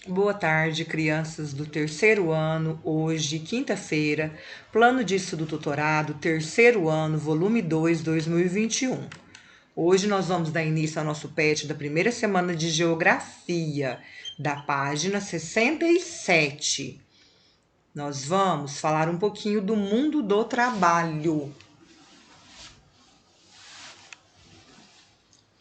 Boa tarde, crianças do terceiro ano. Hoje, quinta-feira, plano de estudo tutorado, terceiro ano, volume 2, 2021. Hoje nós vamos dar início ao nosso PET da primeira semana de Geografia, da página 67. Nós vamos falar um pouquinho do mundo do trabalho.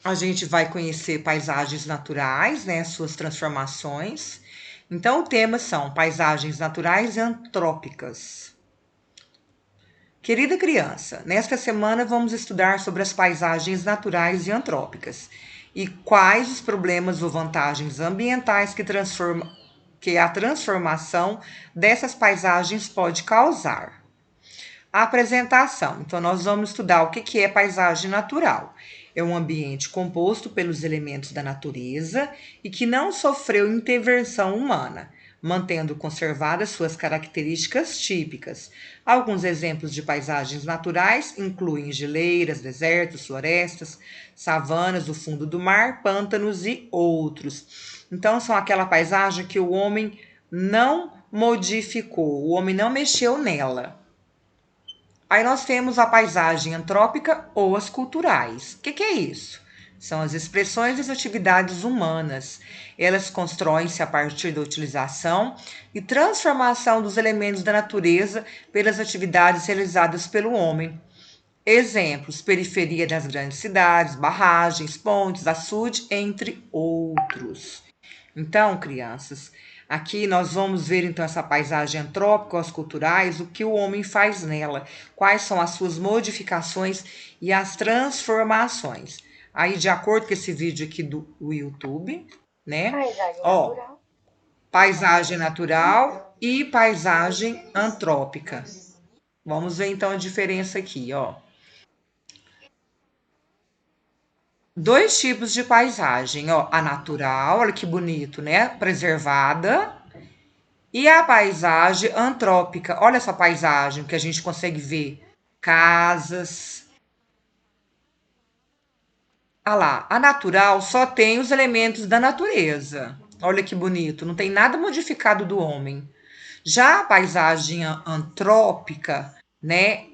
A gente vai conhecer paisagens naturais, né, suas transformações. Então, o tema são paisagens naturais e antrópicas. Querida criança, nesta semana vamos estudar sobre as paisagens naturais e antrópicas e quais os problemas ou vantagens ambientais que a transformação dessas paisagens pode causar. A apresentação. Então, nós vamos estudar o que é paisagem natural. É um ambiente composto pelos elementos da natureza e que não sofreu intervenção humana, mantendo conservadas suas características típicas. Alguns exemplos de paisagens naturais incluem geleiras, desertos, florestas, savanas, o fundo do mar, pântanos e outros. Então, são aquela paisagem que o homem não modificou, o homem não mexeu nela. Aí nós temos a paisagem antrópica ou as culturais. O que é isso? São as expressões das atividades humanas. Elas constroem-se a partir da utilização e transformação dos elementos da natureza pelas atividades realizadas pelo homem. Exemplos: periferia das grandes cidades, barragens, pontes, açude, entre outros. Então, crianças, aqui nós vamos ver então essa paisagem antrópica, as culturais, o que o homem faz nela, quais são as suas modificações e as transformações. Aí, de acordo com esse vídeo aqui do YouTube, né? Paisagem Ó, natural e paisagem paisagem natural e paisagem antrópica. Vamos ver então a diferença aqui, ó. Dois tipos de paisagem, ó, a natural, olha que bonito, né? Preservada. E a paisagem antrópica, olha essa paisagem que a gente consegue ver. Casas. Ah lá, a natural só tem os elementos da natureza. Olha que bonito, não tem nada modificado do homem. Já a paisagem antrópica, né,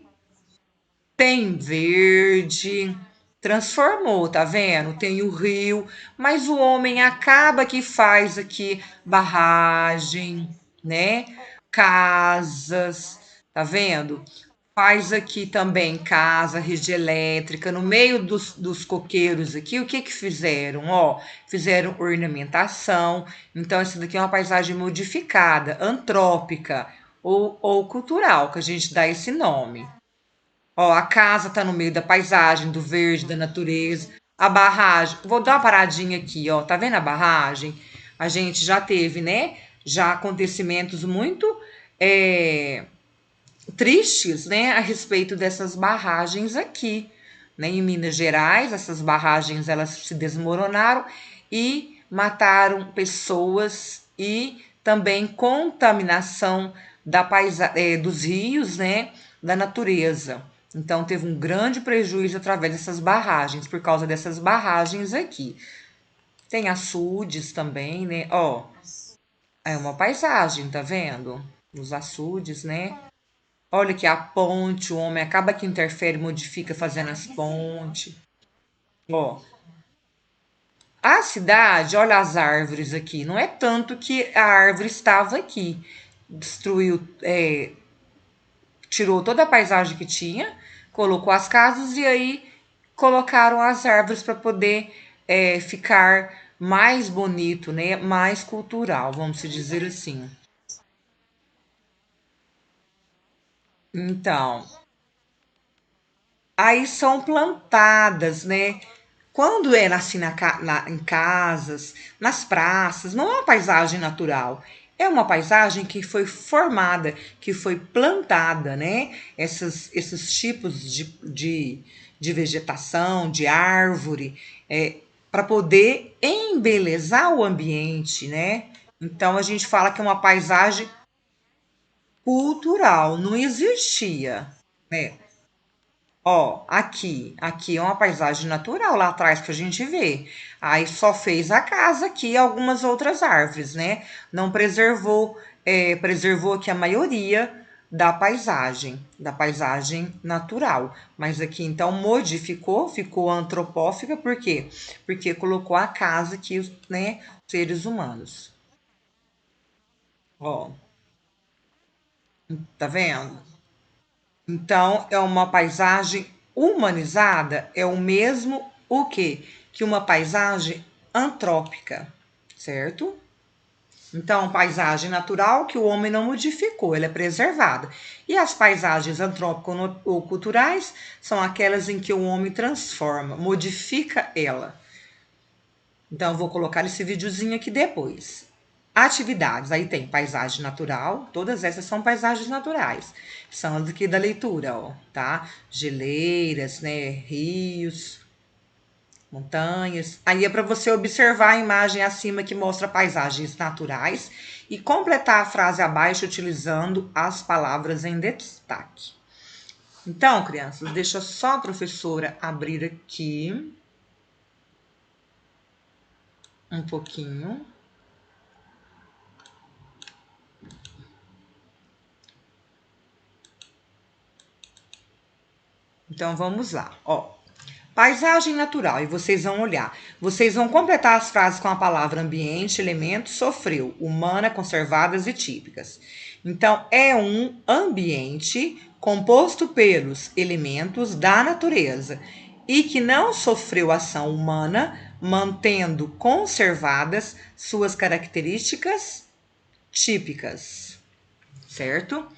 tem verde, transformou, tá vendo? Tem o rio, mas o homem acaba que faz aqui barragem, né? Casas, tá vendo? Faz aqui também casa, rede elétrica, no meio dos coqueiros aqui, o que que fizeram? Ó, fizeram ornamentação. Então, essa daqui é uma paisagem modificada, antrópica ou cultural, que a gente dá esse nome. Ó, a casa tá no meio da paisagem, do verde, da natureza. A barragem, vou dar uma paradinha aqui, ó. Tá vendo a barragem? A gente já teve, né? Já acontecimentos muito é, tristes, né, a respeito dessas barragens aqui, né? Em Minas Gerais, essas barragens elas se desmoronaram e mataram pessoas e também contaminação dos rios, né, da natureza. Então teve um grande prejuízo através dessas barragens, por causa dessas barragens aqui. Tem açudes também, né? Ó, é uma paisagem, tá vendo? Os açudes, né? Olha que a ponte, o homem acaba que interfere, modifica fazendo as pontes. Ó, a cidade, olha as árvores aqui. Não é tanto que a árvore estava aqui. Destruiu, tirou toda a paisagem que tinha, colocou as casas e aí colocaram as árvores para poder ficar mais bonito, né? Mais cultural, vamos dizer assim. Então, aí são plantadas, né? Quando é assim em casas, nas praças, não é uma paisagem natural. É uma paisagem que foi formada, que foi plantada, né? Esses tipos de vegetação, de árvore, para poder embelezar o ambiente, né? Então a gente fala que é uma paisagem cultural, não existia, né? Ó, aqui é uma paisagem natural lá atrás que a gente vê. Aí só fez a casa aqui e algumas outras árvores, né? Não preservou, preservou aqui a maioria da paisagem natural. Mas aqui então modificou, ficou antropófica, por quê? Porque colocou a casa aqui, né? Seres humanos. Ó, tá vendo? Então, é uma paisagem humanizada, é o mesmo o quê? Que uma paisagem antrópica, certo? Então, paisagem natural que o homem não modificou, ela é preservada. E as paisagens antrópicas ou culturais são aquelas em que o homem transforma, modifica ela. Então, eu vou colocar esse videozinho aqui depois. Atividades, aí tem paisagem natural, todas essas são paisagens naturais. São as aqui da leitura, ó, tá? Geleiras, né? Rios, montanhas. Aí é para você observar a imagem acima que mostra paisagens naturais e completar a frase abaixo utilizando as palavras em destaque. Então, crianças, deixa só a professora abrir aqui um pouquinho. Então vamos lá, ó. Paisagem natural, e vocês vão olhar. Vocês vão completar as frases com a palavra ambiente, elemento, sofreu, humana, conservadas e típicas. Então, é um ambiente composto pelos elementos da natureza e que não sofreu ação humana, mantendo conservadas suas características típicas, certo?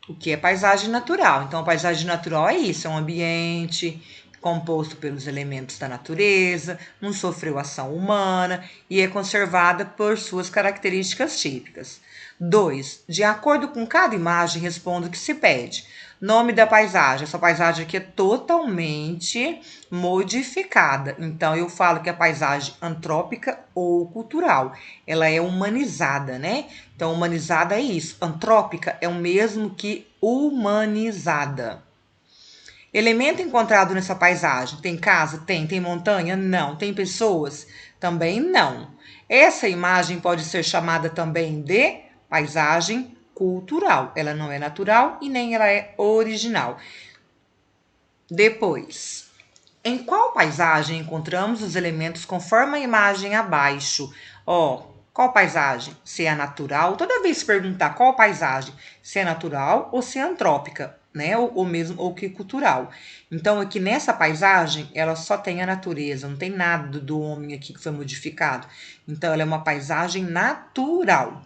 O que é paisagem natural? Então, a paisagem natural é isso: é um ambiente composto pelos elementos da natureza, não sofreu ação humana e é conservada por suas características típicas. 2. De acordo com cada imagem, responda o que se pede. Nome da paisagem. Essa paisagem aqui é totalmente modificada. Então, eu falo que é paisagem antrópica ou cultural. Ela é humanizada, né? Então, humanizada é isso. Antrópica é o mesmo que humanizada. Elemento encontrado nessa paisagem. Tem casa? Tem. Tem montanha? Não. Tem pessoas? Também não. Essa imagem pode ser chamada também de paisagem cultural. Ela não é natural e nem ela é original. Depois, em qual paisagem encontramos os elementos conforme a imagem abaixo? Ó, qual paisagem? Se é natural, toda vez que perguntar qual paisagem, se é natural ou se é antrópica, né? Ou mesmo ou que cultural. Então, aqui nessa paisagem, ela só tem a natureza, não tem nada do homem aqui que foi modificado. Então, ela é uma paisagem natural.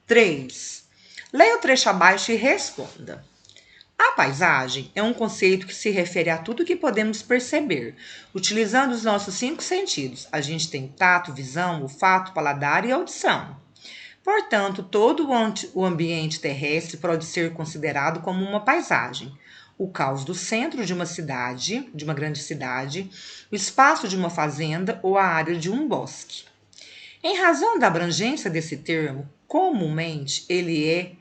3. Leia o trecho abaixo e responda. A paisagem é um conceito que se refere a tudo que podemos perceber, utilizando os nossos cinco sentidos. A gente tem tato, visão, olfato, paladar e audição. Portanto, todo o ambiente terrestre pode ser considerado como uma paisagem. O caos do centro de uma cidade, de uma grande cidade, o espaço de uma fazenda ou a área de um bosque. Em razão da abrangência desse termo, comumente ele é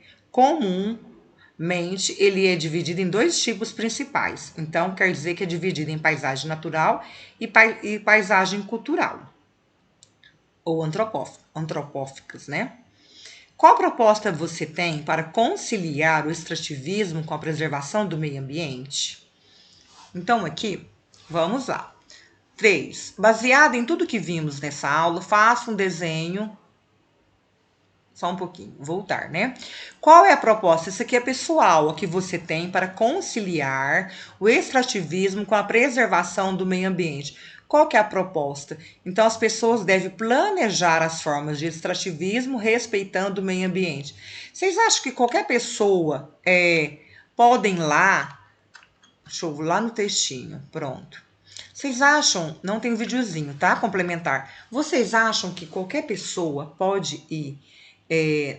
dividido em dois tipos principais. Então, quer dizer que é dividido em paisagem natural e paisagem cultural, ou antropóficas, né? Qual proposta você tem para conciliar o extrativismo com a preservação do meio ambiente? Então, aqui, vamos lá. 3. Baseado em tudo que vimos nessa aula, faça um desenho. Só um pouquinho, voltar, né? Qual é a proposta? Isso aqui é pessoal, a que você tem para conciliar o extrativismo com a preservação do meio ambiente. Qual que é a proposta? Então, as pessoas devem planejar as formas de extrativismo respeitando o meio ambiente. Vocês acham que qualquer pessoa podem lá... Deixa eu lá no textinho, pronto. Vocês acham, não tem videozinho, tá? Complementar. Vocês acham que qualquer pessoa pode ir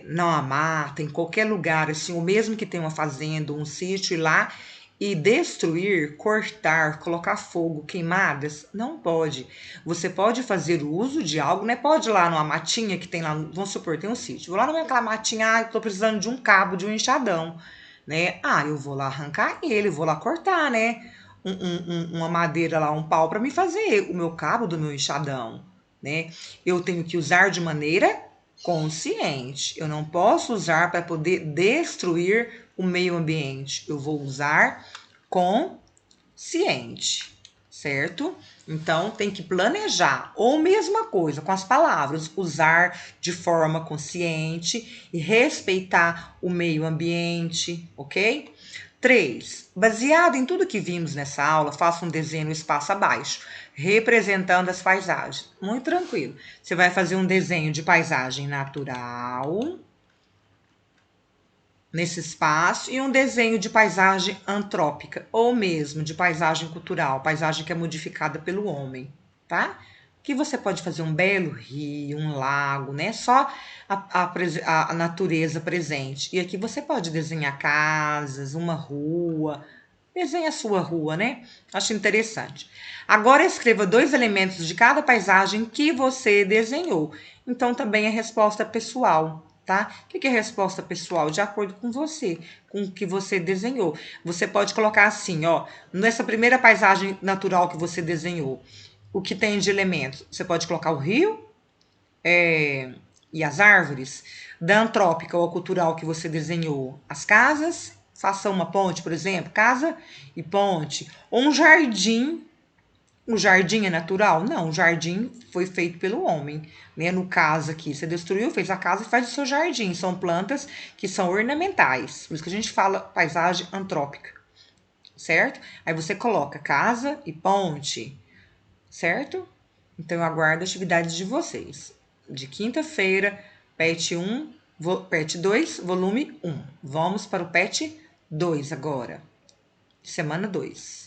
na mata, em qualquer lugar, assim, o mesmo que tem uma fazenda, um sítio, ir lá e destruir, cortar, colocar fogo, queimadas? Não pode. Você pode fazer uso de algo, né? Pode ir lá numa matinha que tem lá, vamos supor, tem um sítio. Vou lá naquela matinha, tô precisando de um cabo, de um enxadão. né? Ah, eu vou lá arrancar ele, vou lá cortar, né? Uma madeira lá, um pau para me fazer o meu cabo do meu enxadão, né? Eu tenho que usar de maneira consciente. Eu não posso usar para poder destruir o meio ambiente. Eu vou usar consciente, certo? Então tem que planejar, ou mesma coisa com as palavras, usar de forma consciente e respeitar o meio ambiente, ok? 3. Baseado em tudo que vimos nessa aula, faça um desenho no espaço abaixo, representando as paisagens. Muito tranquilo. Você vai fazer um desenho de paisagem natural nesse espaço e um desenho de paisagem antrópica ou mesmo de paisagem cultural, paisagem que é modificada pelo homem, tá? Que você pode fazer um belo rio, um lago, né? Só a natureza presente. E aqui você pode desenhar casas, uma rua. Desenhe a sua rua, né? Acho interessante. Agora escreva 2 elementos de cada paisagem que você desenhou. Então também é resposta pessoal, tá? O que é resposta pessoal? De acordo com você, com o que você desenhou. Você pode colocar assim, ó, nessa primeira paisagem natural que você desenhou, o que tem de elementos? Você pode colocar o rio, e as árvores. Da antrópica ou cultural que você desenhou, as casas, faça uma ponte, por exemplo, casa e ponte. Ou um jardim. O jardim é natural? Não, o jardim foi feito pelo homem, né? No caso aqui, você destruiu, fez a casa e faz o seu jardim. São plantas que são ornamentais. Por isso que a gente fala paisagem antrópica, certo? Aí você coloca casa e ponte, certo? Então eu aguardo a atividade de vocês. De quinta-feira, PET 2, volume 1. Vamos para o PET 2 agora. Semana 2.